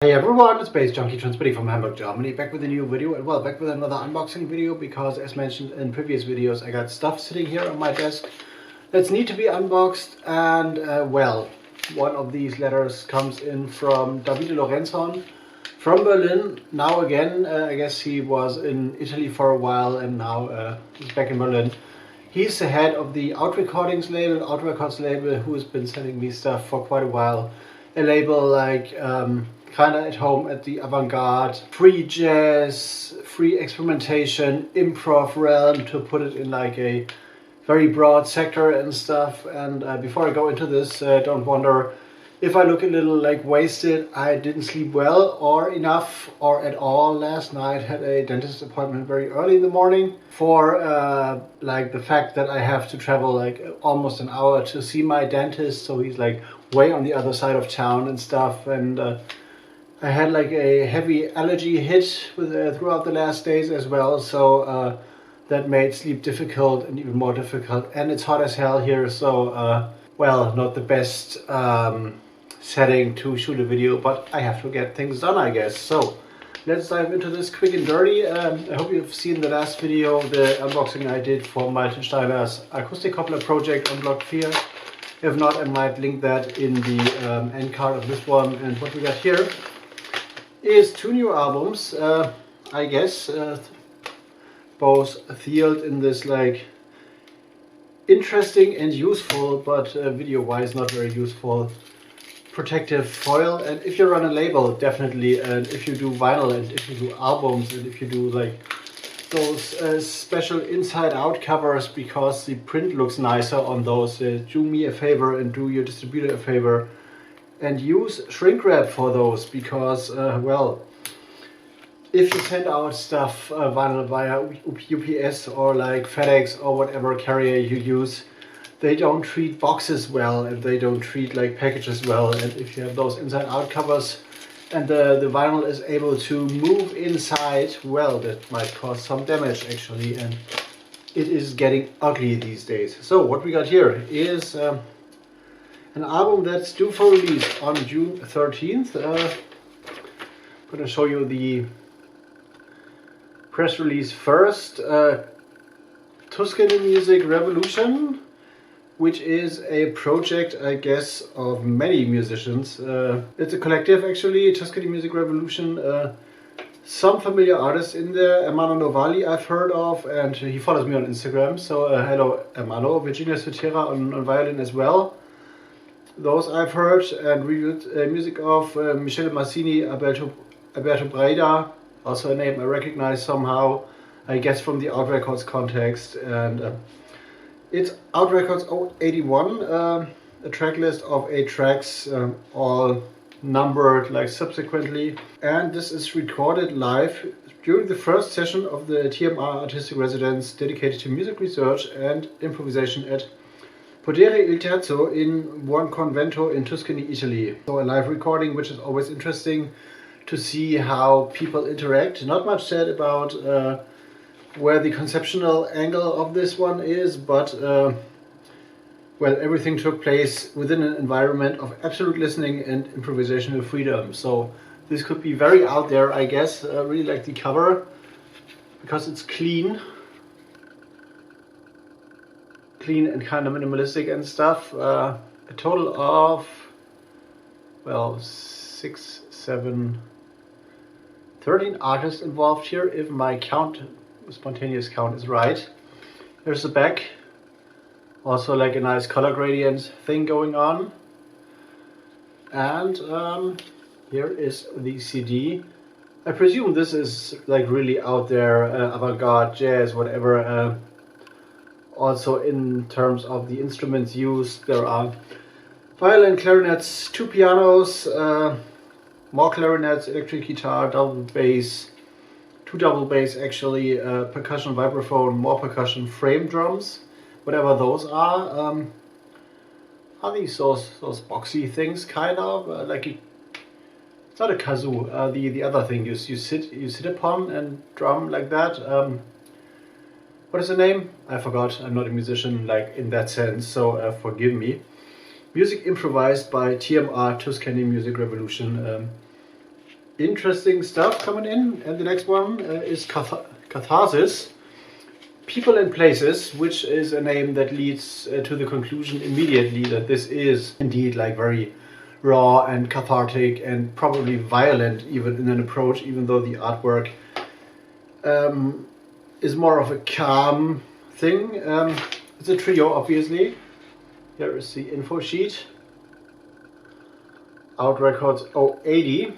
Hey everyone, it's Bass Junkie transmitting from Hamburg, Germany, back with a new video, and well, back with another unboxing video, because as mentioned in previous videos, I got stuff sitting here on my desk that's need to be unboxed, and well, one of these letters comes in from Davide Lorenzon from Berlin. Now again, I guess he was in Italy for a while and now he's back in Berlin. He's the head of the AUT Recordings label, AUT Records label, who has been sending me stuff for quite a while. A label like kinda at home at the avant-garde, free jazz, free experimentation, improv realm, to put it in like a very broad sector and stuff. And before I go into this, don't wonder if I look a little like wasted. I didn't sleep well or enough or at all last night. Had a dentist appointment very early in the morning for like the fact that I have to travel like almost an hour to see my dentist. So he's like way on the other side of town and stuff. And I had like a heavy allergy hit with, throughout the last days as well, so that made sleep difficult and even more difficult. And it's hot as hell here, so well, not the best setting to shoot a video, but I have to get things done, I guess. So let's dive into this quick and dirty. I hope you've seen the last video, the unboxing I did for Martin Steiner's acoustic coupler project on Block 4. If not, I might link that in the end card of this one. And what we got here is two new albums, I guess, both sealed in this like interesting and useful, but video wise not very useful, protective foil. And if you run a label, definitely, and if you do vinyl, and if you do albums, and if you do like those special inside out covers, because the print looks nicer on those, do me a favor and do your distributor a favor and use shrink wrap for those, because well, if you send out stuff vinyl via UPS or like FedEx or whatever carrier you use, they don't treat boxes well and they don't treat like packages well. And if you have those inside out covers and the vinyl is able to move inside, well, that might cause some damage actually, and it is getting ugly these days. So what we got here is an album that's due for release on June 13th. I'm going to show you the press release first. Tuscany Music Revolution, which is a project, I guess, of many musicians. It's a collective actually, Tuscany Music Revolution. Some familiar artists in there. Ermanno Novali I've heard of, and he follows me on Instagram. So hello Ermanno. Virginia Sotera on violin as well. Those I've heard and reviewed. Music of Michele Massini, Alberto Braida, also a name I recognize somehow, I guess from the AUT Records context. And it's AUT Records 81, a track list of 8 tracks, all numbered like subsequently. And this is recorded live during the first session of the TMR Artistic Residence dedicated to music research and improvisation at Podere il Terzo in Buon Convento in Tuscany, Italy. So a live recording, which is always interesting to see how people interact. Not much said about where the conceptual angle of this one is, but well, everything took place within an environment of absolute listening and improvisational freedom. So this could be very out there, I guess. I really like the cover because it's clean and kind of minimalistic and stuff. A total of, well, 6, 7, 13 artists involved here, if my count, spontaneous count, is right. There's the back, also like a nice color gradient thing going on. And here is the CD. I presume this is like really out there, avant-garde, jazz, whatever. Also in terms of the instruments used, there are violin, clarinets, 2 pianos, more clarinets, electric guitar, double bass, 2 double bass actually, percussion, vibraphone, more percussion, frame drums, whatever those are. Are these those boxy things, kind of like it's not a kazoo, the other thing you sit upon and drum like that. What is the name? I forgot. I'm not a musician like in that sense, so forgive me. Music improvised by TMR, Tuscany Music Revolution. interesting stuff coming in. And the next one is Catharsis, People and Places, which is a name that leads to the conclusion immediately that this is indeed like very raw and cathartic and probably violent even in an approach, even though the artwork is more of a calm thing. It's a trio, obviously. Here is the info sheet. AUT Records 080.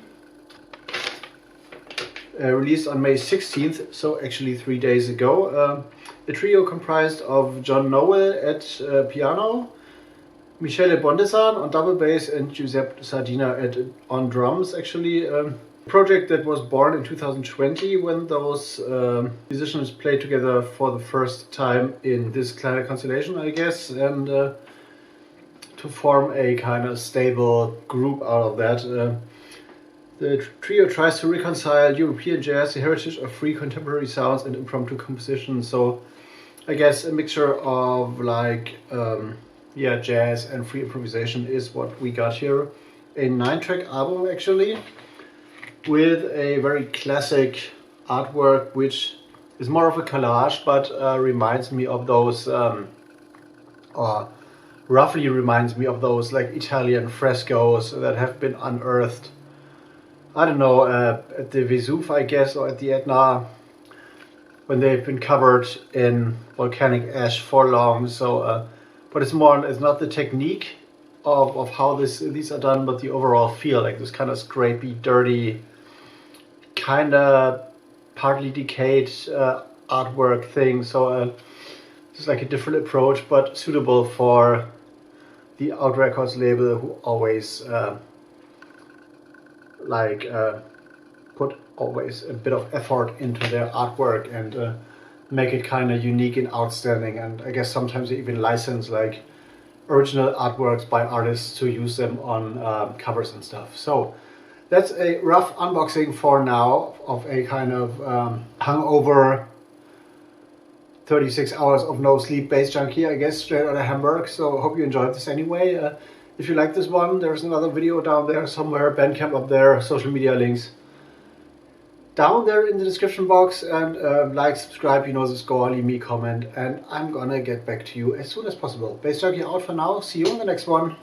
Released on May 16th, so actually 3 days ago. The trio comprised of John Noel at piano, Michele Bondesan on double bass, and Giuseppe Sardina on drums. Actually, a project that was born in 2020 when those musicians played together for the first time in this kind of constellation, I guess, and to form a kind of stable group out of that. The trio tries to reconcile European jazz, the heritage of free contemporary sounds, and impromptu compositions. So I guess a mixture of like yeah, jazz and free improvisation is what we got here. A 9-track album actually, with a very classic artwork which is more of a collage, but reminds me of those or roughly reminds me of those like Italian frescoes that have been unearthed, I don't know, at the Vesuve, I guess, or at the Etna, when they've been covered in volcanic ash for long. So, but it's not the technique of how these are done, but the overall feel, like this kind of scrapey, dirty, kind of partly decayed artwork thing. So it's like a different approach, but suitable for the AUT Records label, who always put always a bit of effort into their artwork and make it kind of unique and outstanding. And I guess sometimes they even license like original artworks by artists to use them on covers and stuff. So that's a rough unboxing for now of a kind of hungover 36 hours of no sleep bass junkie, I guess, straight out of Hamburg. So hope you enjoyed this anyway. If you like this one, there's another video down there somewhere, BANDCAMP up there, social media links down there in the description box, and like, subscribe, you know the score, leave me a comment, and I'm gonna get back to you as soon as possible. Bass Junkie out for now, see you in the next one.